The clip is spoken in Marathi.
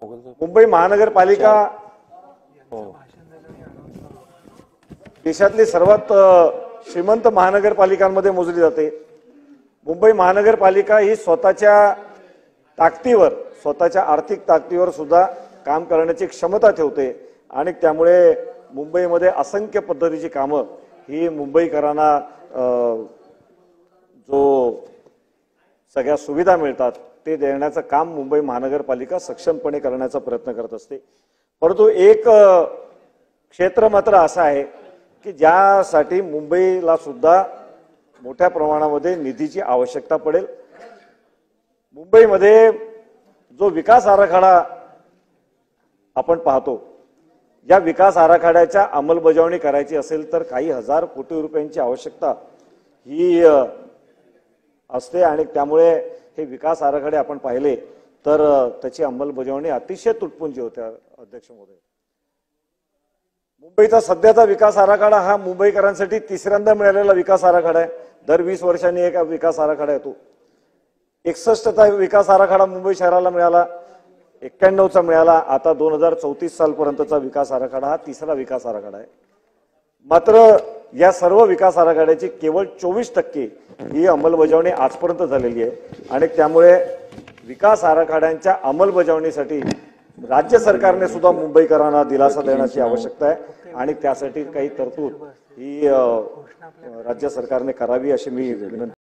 मुंबई महानगरपालिका देशातली सर्वात श्रीमंत महानगरपालिकांमध्ये मोजली जाते। मुंबई महानगरपालिका ही स्वतःच्या ताकदीवर, स्वतःच्या आर्थिक ताकदीवर सुद्धा काम करण्याची क्षमता ठेवते आणि त्यामुळे मुंबईमध्ये असंख्य पद्धतीची कामं ही मुंबईकरांना जो सगळ्या सुविधा मिळतात ते देण्याचं काम मुंबई महानगरपालिका सक्षमपणे करण्याचा प्रयत्न करत असते। परंतु एक क्षेत्र मात्र असं आहे की ज्यासाठी मुंबईला सुद्धा मोठ्या प्रमाणामध्ये निधीची आवश्यकता पडेल। मुंबईमध्ये जो विकास आराखडा आपण पाहतो, या विकास आराखड्याच्या अंमलबजावणी करायची असेल तर काही हजार कोटी रुपयांची आवश्यकता ही असते आणि त्यामुळे हे विकास आराखडे आपण पाहिले तर त्याची अंमलबजावणी अतिशय तुटपुंजी होते। अध्यक्ष महोदय, मुंबईचा सध्याचा विकास आराखडा हा मुंबईकरांसाठी तिसऱ्यांदा मिळालेला विकास आराखडा आहे। दर 20 वर्षांनी एक विकास आराखडा येतो। 61चा विकास आराखडा मुंबई शहराला मिळाला, 91चा मिळाला, आता 2034 सालपर्यंतचा विकास आराखडा हा तिसरा विकास आराखडा आहे। मात्र या सर्व विकास आराखड्याची केवळ 24% ही अंमलबजावणी आजपर्यंत झालेली आहे आणि त्यामुळे विकास आराखड्यांच्या अंमलबजावणीसाठी राज्य सरकारने सुद्धा मुंबईकरांना दिलासा देण्याची आवश्यकता आहे आणि त्यासाठी काही तरतूद ही राज्य सरकारने करावी अशी मी विनंती